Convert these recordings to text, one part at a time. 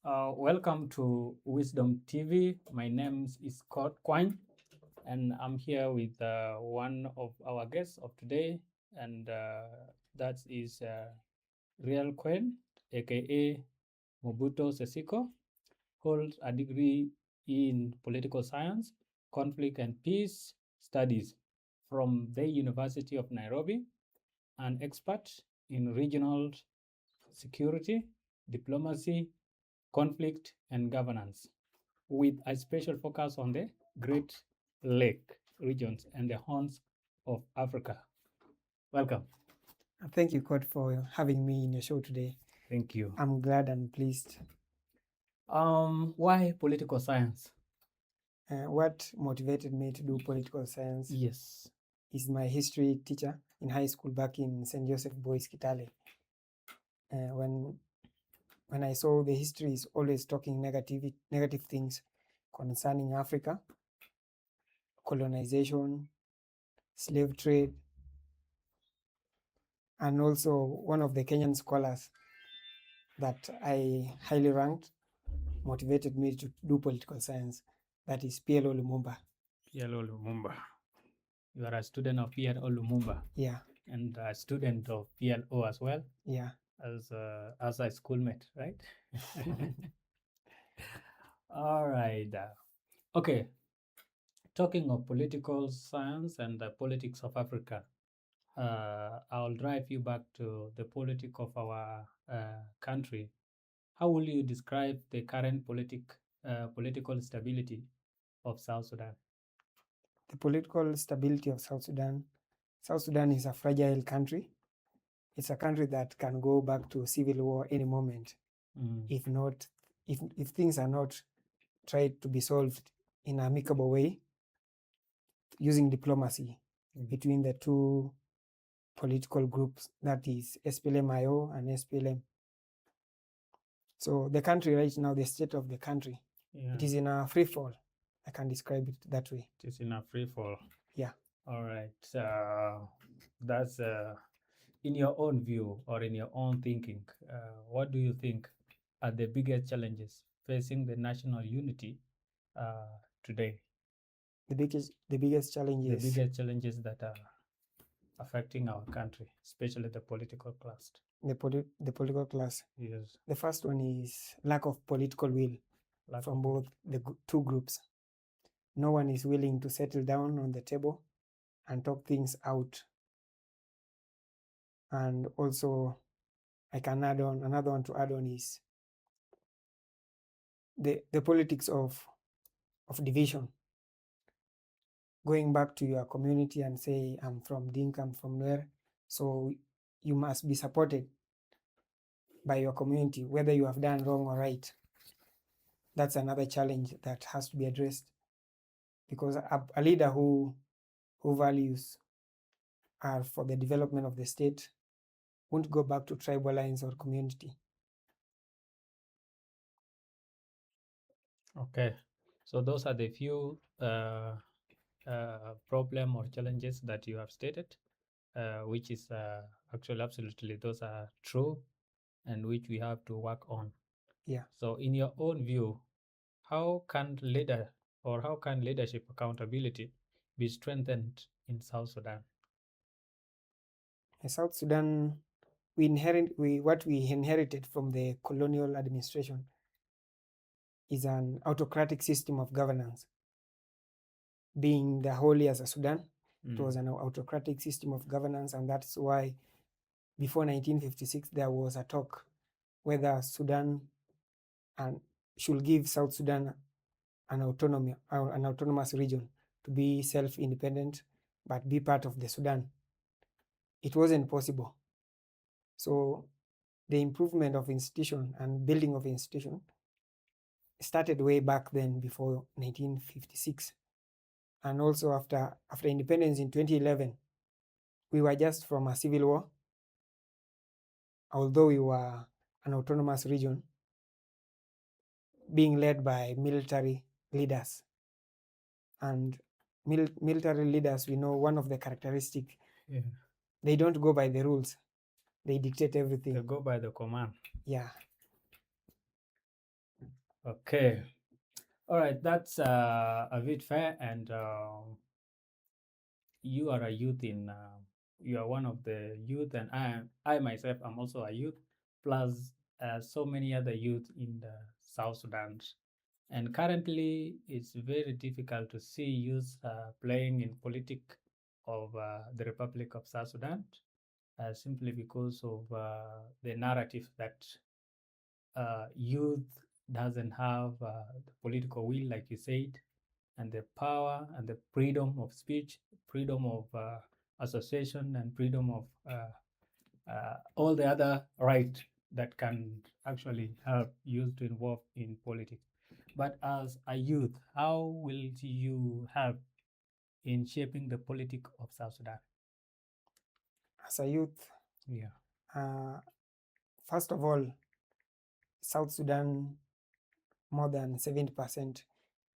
Welcome to Wisdom TV. My name is Scott Kwan, and I'm here with one of our guests of today, and that is Real Kuel, aka Mobutu Seseko, holds a degree in political science, conflict and peace studies from the University of Nairobi, an expert in regional security, diplomacy, conflict, and governance, with a special focus on the Great Lake regions and the horns of Africa. Welcome. Thank you, Kurt, for having me in your show today. Thank you. I'm glad and pleased. Why political science? What motivated me to do political science Yes. is my history teacher in high school back in St. Joseph Boys, Kitale. When I saw the history is always talking negative things concerning Africa, colonization, slave trade, and also one of the Kenyan scholars that I highly ranked motivated me to do political science. That is PLO Lumumba. PLO Lumumba. You are a student of PLO Lumumba. Yeah. And a student of PLO as well. Yeah. As a schoolmate, right? All right. Okay. Talking of political science and the politics of Africa, I'll drive you back to the politics of our country. How will you describe the current political stability of South Sudan? The political stability of South Sudan. South Sudan is a fragile country. It's a country that can go back to civil war any moment. If things are not tried to be solved in an amicable way using diplomacy between the two political groups, that is SPLM-IO and SPLM. So the country right now, the state of the country, it is in a free fall. I can describe it that way. It is in a free fall. Yeah. All right. That's in your own view or in your own thinking. What do you think are the biggest challenges facing the national unity today? The biggest challenges. The biggest challenges that are affecting our country, especially the political class. The political class. Yes. The first one is lack of political will from both the two groups. No one is willing to settle down on the table and talk things out. And also, I can add on another one to add on is the politics of division. Going back to your community and say, I'm from Dinka, I'm from where, so you must be supported by your community, whether you have done wrong or right. That's another challenge that has to be addressed, because a leader who values are for the development of the state won't go back to tribal lines or community. Okay, so those are the few problem or challenges that you have stated, which is actually absolutely those are true and which we have to work on. Yeah. So in your own view, how can leadership accountability be strengthened in South Sudan? In South Sudan, what we inherited from the colonial administration is an autocratic system of governance. Being the wholly as a Sudan, it was an autocratic system of governance, and that's why before 1956 there was a talk whether Sudan should give South Sudan an autonomous region to be self-independent but be part of the Sudan. It wasn't possible. So the improvement of institution and building of institution started way back then, before 1956. And also after independence in 2011, we were just from a civil war. Although we were an autonomous region being led by military leaders. And military leaders, we know one of the characteristics, they don't go by the rules. They dictate everything. They go by the command. Yeah. Okay. All right. That's a bit fair. And you are a youth in. You are one of the youth, and I myself am also a youth. Plus, so many other youth in the South Sudan. And currently, it's very difficult to see youth playing in politics of the Republic of South Sudan, simply because of the narrative that youth doesn't have the political will, like you said, and the power and the freedom of speech, freedom of association, and freedom of all the other right that can actually help youth to involve in politics. But as a youth, how will you help in shaping the politics of South Sudan? As a youth, Yeah. uh, first of all, South Sudan, more than 70%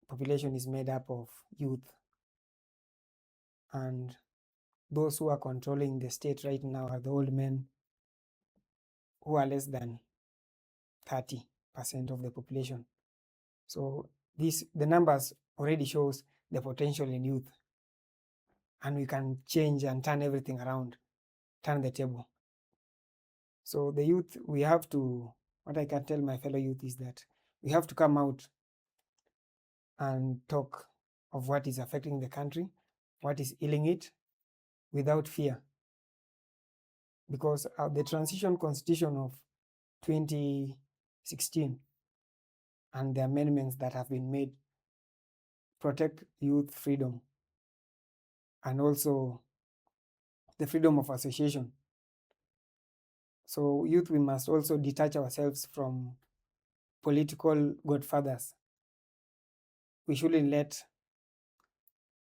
population is made up of youth, and those who are controlling the state right now are the old men who are less than 30% of the population. So the numbers already shows the potential in youth, and we can change and turn everything around, turn the table. So the youth, we have to, what I can tell my fellow youth is that we have to come out and talk of what is affecting the country, what is ailing it, without fear. Because the transition constitution of 2016 and the amendments that have been made protect youth freedom and also the freedom of association. So youth, we must also detach ourselves from political godfathers. We shouldn't let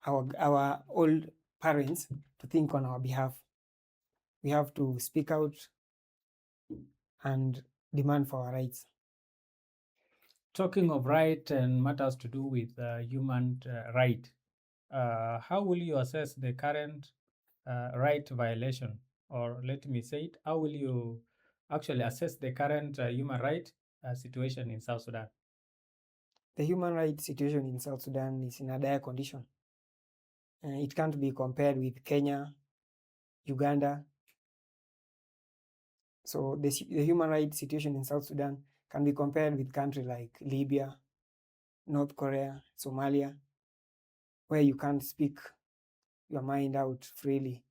our old parents to think on our behalf. We have to speak out and demand for our rights. Talking of right and matters to do with human right, how will you assess the current right violation? Or let me say it, how will you actually assess the current human right situation in South Sudan? The human rights situation in South Sudan is in a dire condition. It can't be compared with Kenya, Uganda. So the human rights situation in South Sudan can be compared with countries like Libya, North Korea, Somalia, where you can't speak your mind out freely.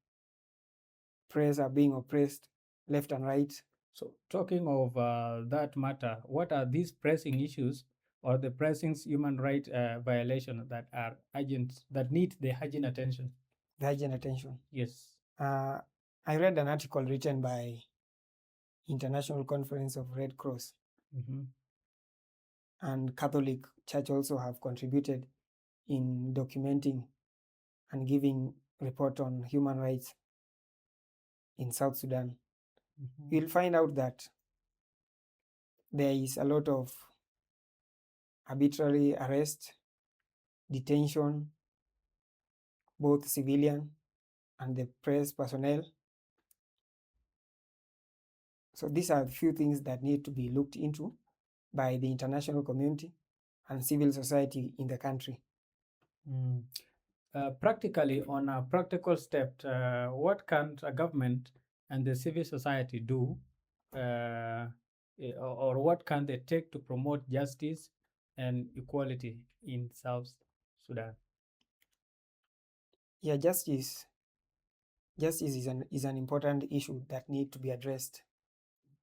Press are being oppressed left and right. So, talking of that matter, what are these pressing issues or the pressing human right violation that are urgent, that need the urgent attention? The urgent attention. Yes. I read an article written by International Conference of Red Cross, and Catholic Church also have contributed in documenting and giving report on human rights in South Sudan. You'll find out that there is a lot of arbitrary arrest, detention, both civilian and the press personnel. So these are a few things that need to be looked into by the international community and civil society in the country. Practically, on a practical step, what can a government and the civil society do, or what can they take to promote justice and equality in South Sudan? Yeah, justice is an important issue that need to be addressed.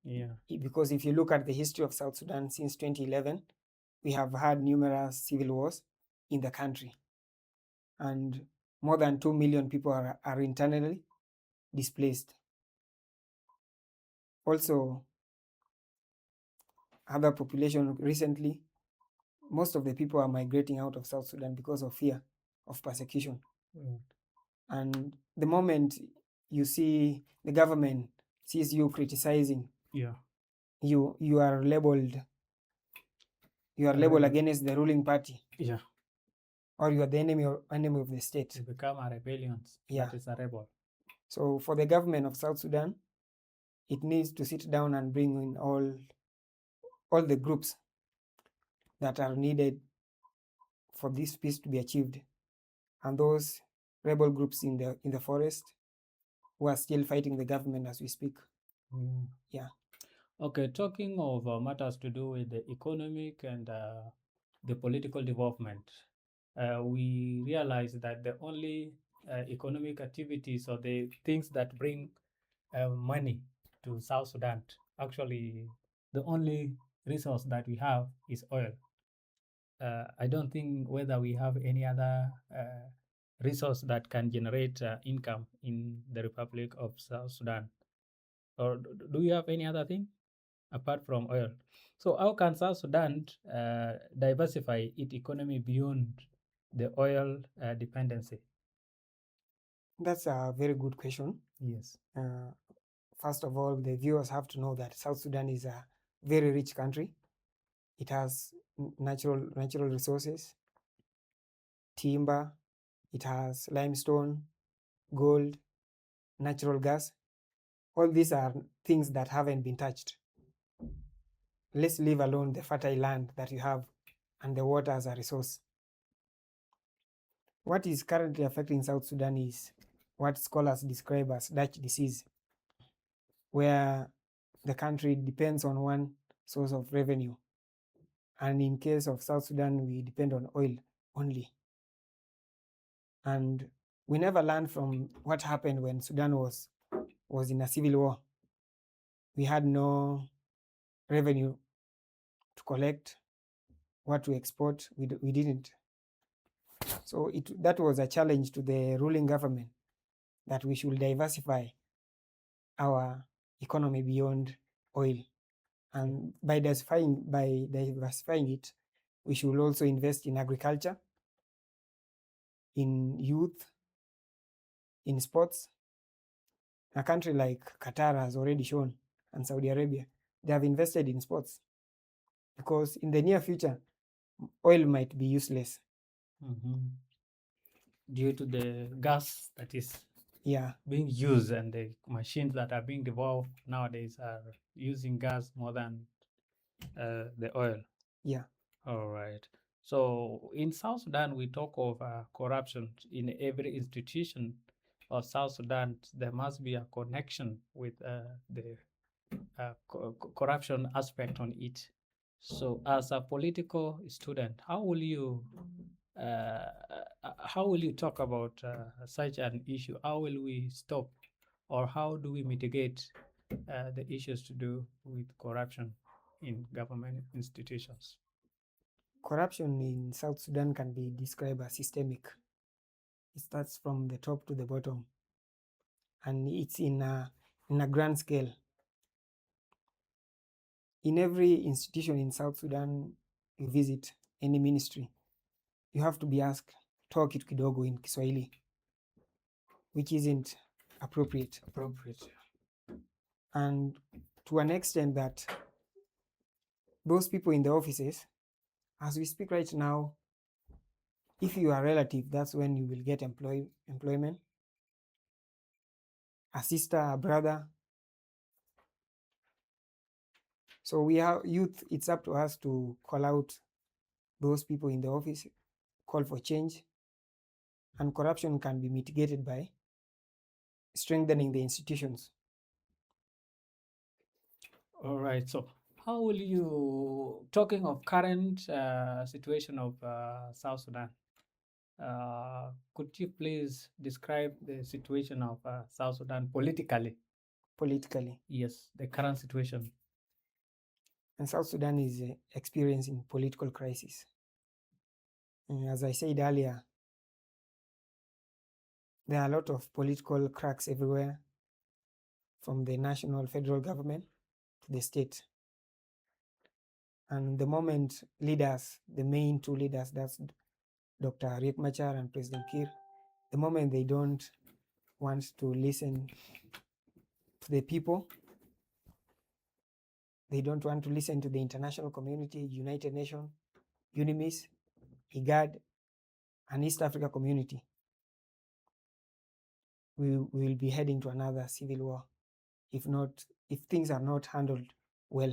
Yeah. Because if you look at the history of South Sudan since 2011, we have had numerous civil wars in the country, and more than 2 million people are internally displaced. Also, other population recently, most of the people are migrating out of South Sudan because of fear of persecution. And the moment you see the government sees you criticizing, Yeah. you are labeled against the ruling party. Yeah. Or you are the enemy of the state. You become a rebellion. Yeah. That is a rebel. So for the government of South Sudan, it needs to sit down and bring in all the groups that are needed for this peace to be achieved, and those rebel groups in the forest who are still fighting the government as we speak. Mm. Yeah. Okay, talking of matters to do with the economic and the political development, we realize that the only economic activities or the things that bring money to South Sudan, actually, the only resource that we have is oil. I don't think whether we have any other resource that can generate income in the Republic of South Sudan. Or do we have any other thing apart from oil? So how can South Sudan diversify its economy beyond the oil dependency? That's a very good question. Yes. First of all, the viewers have to know that South Sudan is a very rich country. It has natural resources, timber, it has limestone, gold, natural gas. All these are things that haven't been touched. Let's leave alone the fertile land that you have and the water as a resource. What is currently affecting South Sudan is what scholars describe as Dutch disease, where the country depends on one source of revenue. And in case of South Sudan, we depend on oil only. And we never learned from what happened when Sudan was in a civil war. We had no revenue to collect, what to export. We didn't. So that was a challenge to the ruling government, that we should diversify our economy beyond oil. And by diversifying it, we should also invest in agriculture, in youth, in sports. A country like Qatar has already shown, and Saudi Arabia, they have invested in sports, because in the near future, oil might be useless. Mm-hmm. Due to the gas that is Yeah. being used and the machines that are being developed nowadays are using gas more than the oil. Yeah. All right. So in South Sudan, we talk of corruption in every institution of South Sudan. There must be a connection with the corruption aspect on it. So, as a political student, how will you talk about such an issue? How will we stop, or how do we mitigate the issues to do with corruption in government institutions? Corruption in South Sudan can be described as systemic. It starts from the top to the bottom, and it's in a grand scale. In every institution in South Sudan you visit, any ministry, you have to be asked, toa kitu kidogo in Kiswahili, which isn't appropriate. And to an extent that those people in the offices, as we speak right now, if you are a relative, that's when you will get employment. A sister, a brother. So we have youth, it's up to us to call out those people in the office, call for change, and corruption can be mitigated by strengthening the institutions. All right. So, how will you, talking of current situation of South Sudan, could you please describe the situation of South Sudan politically? Politically. Yes, the current situation. And South Sudan is experiencing political crisis. As I said earlier, there are a lot of political cracks everywhere, from the national federal government to the state. And the moment leaders, the main two leaders, that's Dr. Riek Machar and President Kiir, the moment they don't want to listen to the people, they don't want to listen to the international community, United Nations, UNIMIS, IGAD, and East Africa community, we will be heading to another civil war if things are not handled well.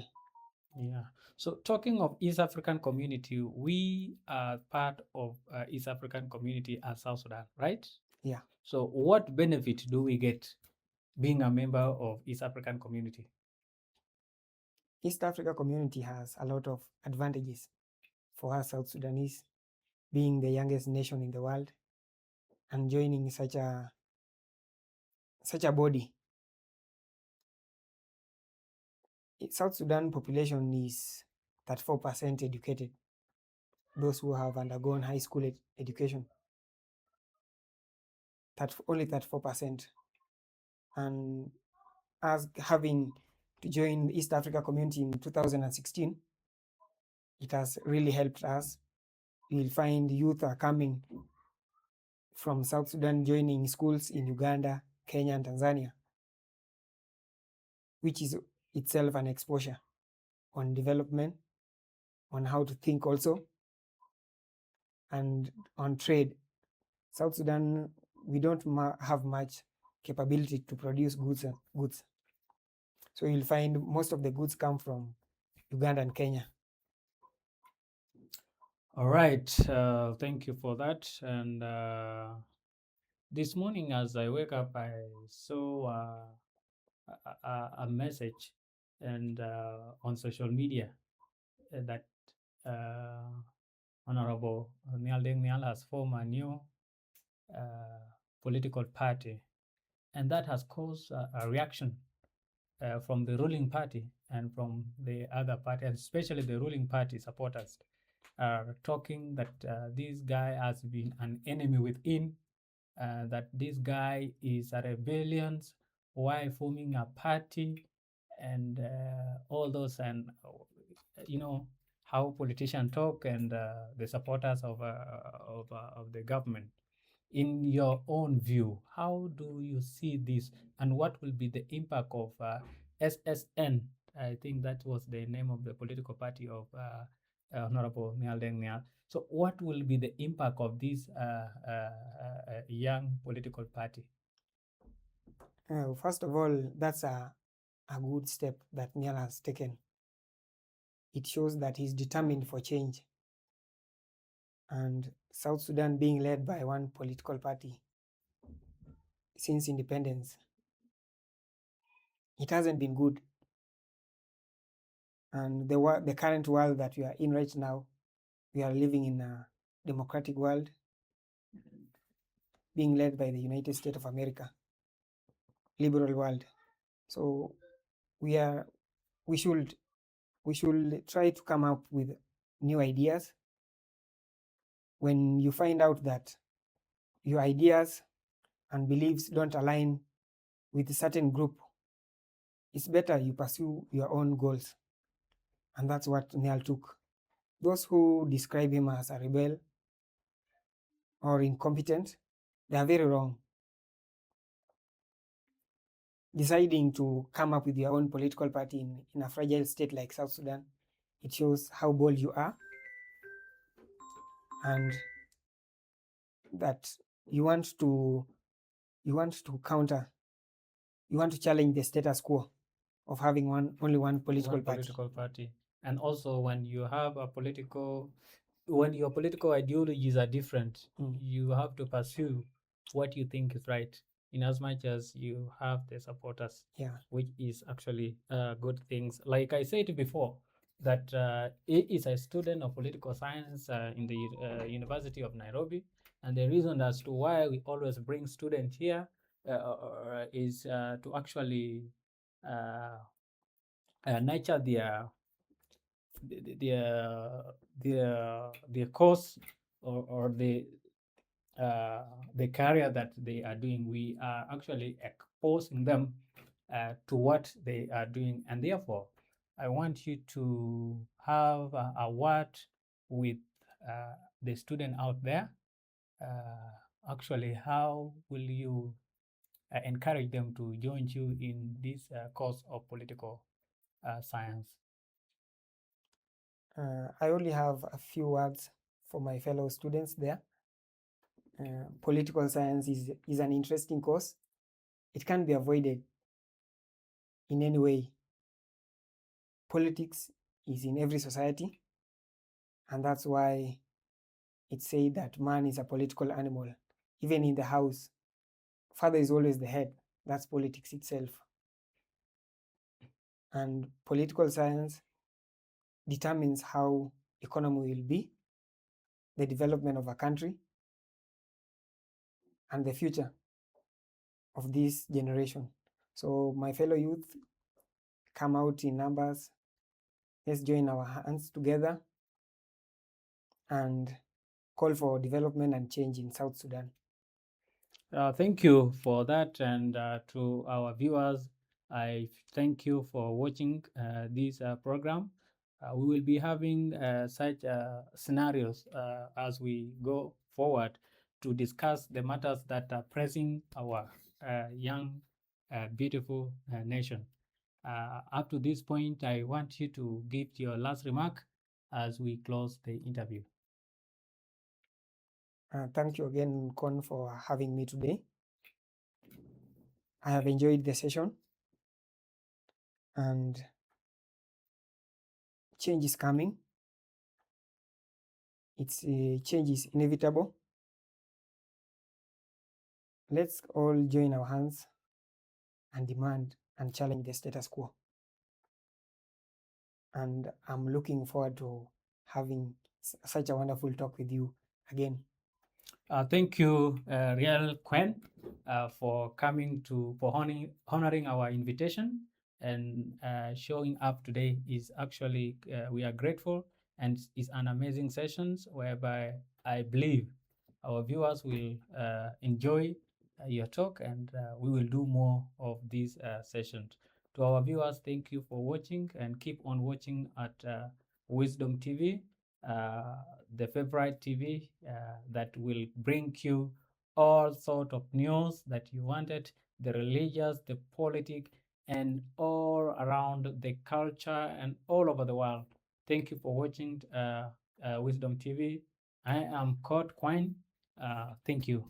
Yeah. So talking of East African community, we are part of East African community as South Sudan, right? Yeah. So what benefit do we get being a member of East African community? East Africa community has a lot of advantages for us South Sudanese, being the youngest nation in the world and joining such a body. South Sudan population is 34% educated, those who have undergone high school education, only 34%. And us having to join the East Africa community in 2016, it has really helped us. You will find youth are coming from South Sudan joining schools in Uganda, Kenya, and Tanzania, which is itself an exposure on development, on how to think also, and on trade. South Sudan, we don't have much capability to produce goods. So you'll find most of the goods come from Uganda and Kenya. All right. Thank you for that. And this morning, as I wake up, I saw a message and on social media that Honorable Nial Deng Nial has formed a new political party, and that has caused a reaction from the ruling party and from the other party, and especially the ruling party supporters are talking that this guy has been an enemy within, that this guy is a rebellion, why forming a party, and all those, and you know how politicians talk, and the supporters of the government. In your own view, how do you see this, and what will be the impact of SSN? I think that was the name of the political party of Honorable Nial Deng Nial. So, what will be the impact of this young political party? First of all, that's a good step that Nial has taken. It shows that he's determined for change. And South Sudan being led by one political party since independence, it hasn't been good. And the current world that we are in right now, we are living in a democratic world being led by the United States of America, liberal world. So we are we should try to come up with new ideas. When you find out that your ideas and beliefs don't align with a certain group, it's better you pursue your own goals. And that's what Niall took. Those who describe him as a rebel or incompetent, they are very wrong. Deciding to come up with your own political party in a fragile state like South Sudan, it shows how bold you are and that you want to counter, you want to challenge the status quo of having only one political party. And also, when you have a political, when your political ideologies are different, you have to pursue what you think is right, in as much as you have the supporters, Yeah. which is actually good things. Like I said before, that he is a student of political science in the University of Nairobi, and the reason as to why we always bring students here is to actually uh, nurture their course, or the career that they are doing. We are actually exposing them to what they are doing, and therefore I want you to have a word with the student out there. Actually, how will you encourage them to join you in this course of political science? I only have a few words for my fellow students there. Political science is an interesting course. It can't be avoided in any way. Politics is in every society, and that's why it's said that man is a political animal. Even in the house, father is always the head. That's politics itself. And political science determines how economy will be, the development of a country, and the future of this generation. So my fellow youth, come out in numbers. Let's join our hands together and call for development and change in South Sudan. Thank you for that, and to our viewers, I thank you for watching this program. We will be having such scenarios as we go forward to discuss the matters that are pressing our young, beautiful nation. Up to this point, I want you to give your last remark as we close the interview. Thank you again, Con, for having me today. I have enjoyed the session, and change is coming. Change is inevitable. Let's all join our hands and demand and challenge the status quo. And I'm looking forward to having such a wonderful talk with you again. Thank you, Rian Quen, for coming for honoring our invitation and showing up today. Is actually we are grateful, and it's an amazing sessions whereby I believe our viewers will enjoy your talk, and we will do more of these sessions. To our viewers, thank you for watching, and keep on watching at Wisdom TV, uh, the favorite TV that will bring you all sort of news that you wanted, the religious, the politic, and all around the culture and all over the world. Thank you for watching Wisdom TV. I am Kurt Quine. Thank you.